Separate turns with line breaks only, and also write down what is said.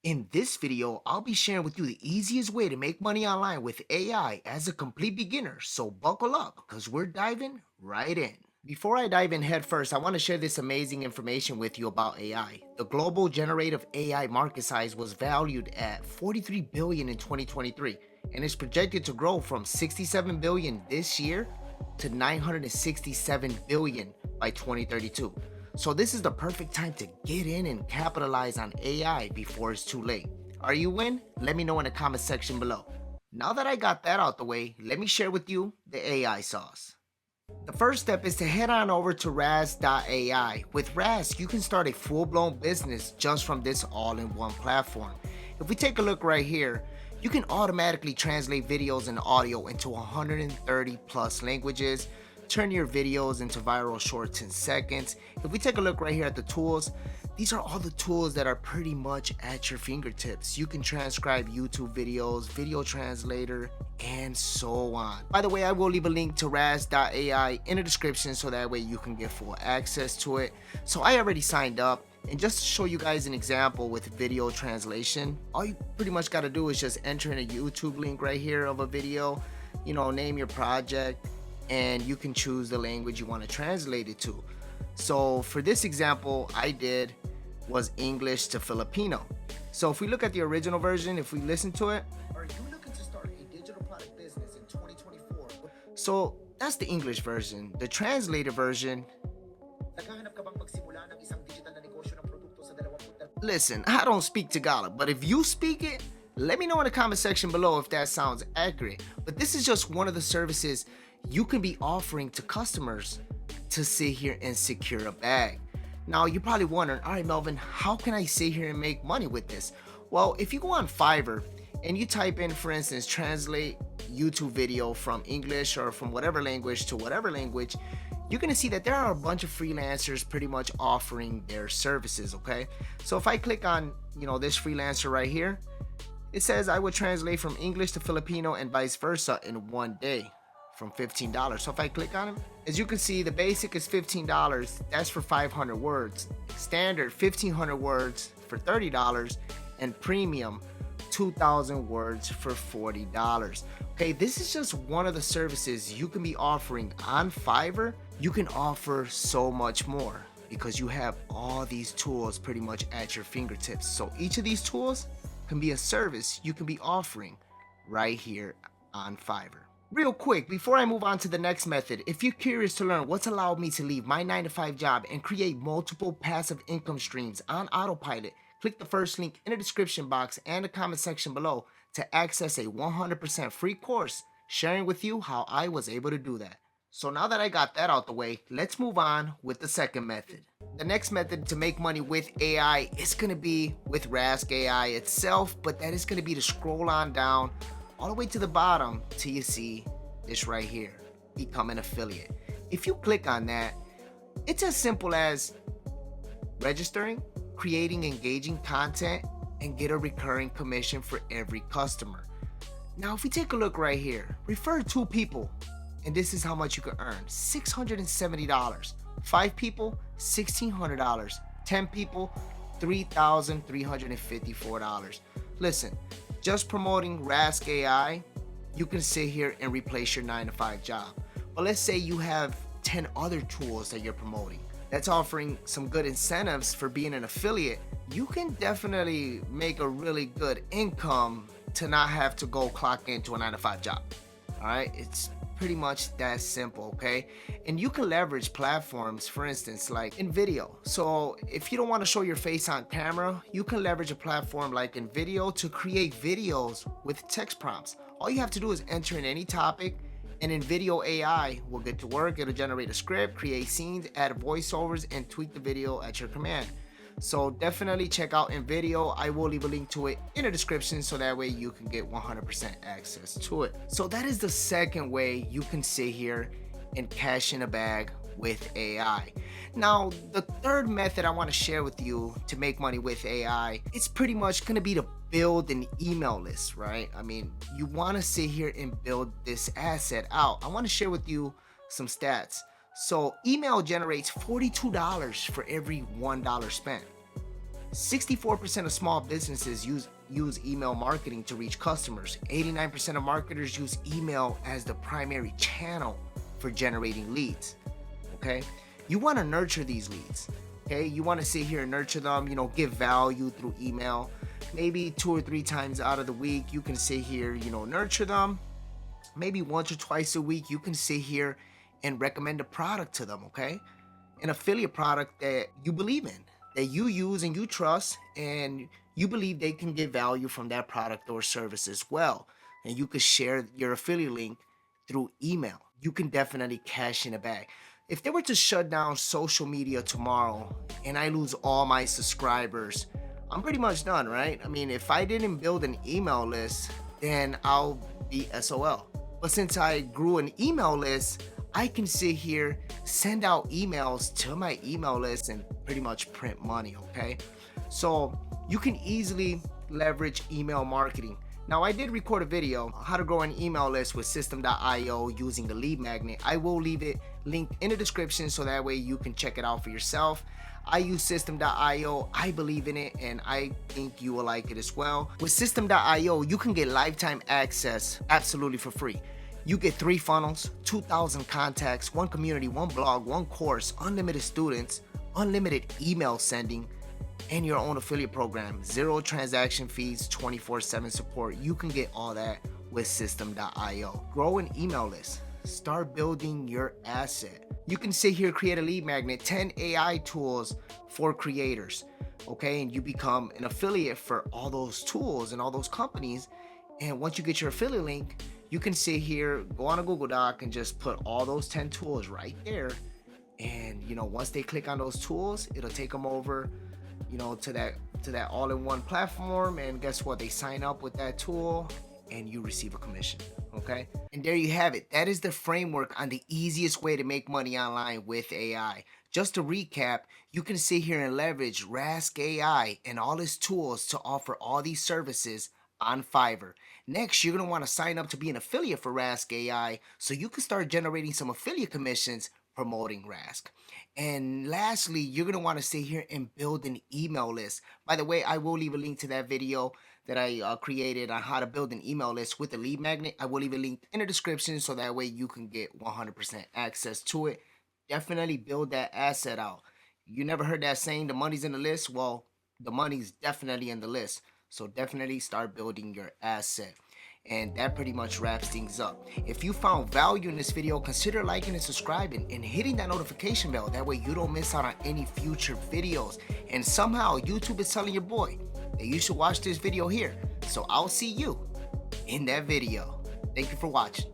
In this video, I'll be sharing with you the easiest way to make money online with AI as a complete beginner, so buckle up because we're diving right in. Before I dive in headfirst, I want to share this amazing information with you about AI. The global generative AI market size was valued at 43 billion in 2023 and is projected to grow from 67 billion this year to 967 billion by 2032. So this is the perfect time to get in and capitalize on AI before it's too late. Are you in? Let me know in the comment section below. Now that I got that out the way, let me share with you the AI sauce. The first step is to head on over to raskai. With Rask, you can start a full-blown business just from this all-in-one platform. If we take a look right here, you can automatically translate videos and audio into 130 plus languages, turn your videos into viral shorts in seconds. If we take a look right here at the tools, these are all the tools that are pretty much at your fingertips. You can transcribe YouTube videos, video translator, and so on. By the way, I will leave a link to raskai in the description so that way you can get full access to it. So I already signed up, and just to show you guys an example with video translation, all you pretty much got to do is just enter in a YouTube link right here of a video, name your project, and you can choose the language you want to translate it to. So for this example I did was English to Filipino. So if we look at the original version, if we listen to it, are you looking to start a digital product business in 2024? So that's the English version. The translated version, listen, I don't speak Tagalog, but if you speak it, let me know in the comment section below if that sounds accurate. But this is just one of the services you can be offering to customers to sit here and secure a bag. Now you're probably wondering, all right, Melvin, how can I sit here and make money with this? Well, if you go on Fiverr and you type in, for instance, translate YouTube video from English or from whatever language to whatever language, you're gonna see that there are a bunch of freelancers pretty much offering their services, okay? So if I click on, this freelancer right here, it says I would translate from English to Filipino and vice versa in one day from $15. So if I click on him, as you can see, the basic is $15. That's for 500 words. Standard 1,500 words for $30, and premium 2,000 words for $40. Okay, this is just one of the services you can be offering on Fiverr. You can offer so much more because you have all these tools pretty much at your fingertips. So each of these tools can be a service you can be offering right here on Fiverr. Real quick, before I move on to the next method, if you're curious to learn what's allowed me to leave my 9-to-5 job and create multiple passive income streams on autopilot, click the first link in the description box and the comment section below to access a 100% free course sharing with you how I was able to do that. So now that I got that out the way, let's move on with the second method. The next method to make money with AI is going to be with Rask AI itself, but that is going to be to scroll on down all the way to the bottom till you see this right here, become an affiliate. If you click on that, it's as simple as registering, creating engaging content, and get a recurring commission for every customer. Now if we take a look right here, refer 2 people and this is how much you can earn: $670. 5 people, $1,600. 10 people, $3,354. Listen, just promoting Rask AI, you can sit here and replace your 9-to-5 job. But let's say you have 10 other tools that you're promoting that's offering some good incentives for being an affiliate. You can definitely make a really good income to not have to go clock into a 9-to-5 job. All right, it's pretty much that simple, okay? And you can leverage platforms, for instance, like in video. So if you don't want to show your face on camera, you can leverage a platform like in video to create videos with text prompts. All you have to do is enter in any topic, and in video AI will get to work. It'll generate a script, create scenes, add voiceovers, and tweak the video at your command. So definitely check out InVideo. I will leave a link to it in the description so that way you can get 100% access to it. So that is the second way you can sit here and cash in a bag with AI. Now, the third method I want to share with you to make money with AI, it's pretty much going to be to build an email list, right? I mean, you want to sit here and build this asset out. I want to share with you some stats. So email generates $42 for every $1 spent. 64% of small businesses use email marketing to reach customers. 89% of marketers use email as the primary channel for generating leads. Okay, you want to nurture these leads. Okay, you want to sit here and nurture them, give value through email. Maybe 2 or 3 times out of the week, you can sit here, nurture them. Maybe once or twice a week, you can sit here and recommend a product to them, okay? An affiliate product that you believe in, that you use and you trust, and you believe they can get value from that product or service as well. And you could share your affiliate link through email. You can definitely cash in a bag. If they were to shut down social media tomorrow and I lose all my subscribers, I'm pretty much done, right? I mean, if I didn't build an email list, then I'll be SOL. But since I grew an email list, I can sit here, send out emails to my email list and pretty much print money, okay? So you can easily leverage email marketing. Now, I did record a video on how to grow an email list with System.io using a lead magnet. I will leave it linked in the description so that way you can check it out for yourself. I use System.io. I believe in it and I think you will like it as well. With System.io, you can get lifetime access absolutely for free. You get 3 funnels, 2,000 contacts, 1 community, 1 blog, 1 course, unlimited students, unlimited email sending, and your own affiliate program. 0 transaction fees, 24/7 support. You can get all that with System.io. Grow an email list. Start building your asset. You can sit here, create a lead magnet, 10 AI tools for creators, okay? And you become an affiliate for all those tools and all those companies. And once you get your affiliate link, you can sit here, go on a Google Doc and just put all those 10 tools right there. And, once they click on those tools, it'll take them over, to that all-in-one platform. And guess what? They sign up with that tool and you receive a commission, okay? And there you have it. That is the framework on the easiest way to make money online with AI. Just to recap, you can sit here and leverage Rask AI and all its tools to offer all these services on Fiverr. Next, you're gonna wanna sign up to be an affiliate for Rask AI so you can start generating some affiliate commissions promoting Rask. And lastly, you're gonna wanna sit here and build an email list. By the way, I will leave a link to that video that I created on how to build an email list with a lead magnet. I will leave a link in the description so that way you can get 100% access to it. Definitely build that asset out. You never heard that saying, the money's in the list? Well, the money's definitely in the list. So definitely start building your asset. And that pretty much wraps things up. If you found value in this video, consider liking and subscribing and hitting that notification bell. That way you don't miss out on any future videos. And somehow YouTube is telling your boy that you should watch this video here. So I'll see you in that video. Thank you for watching.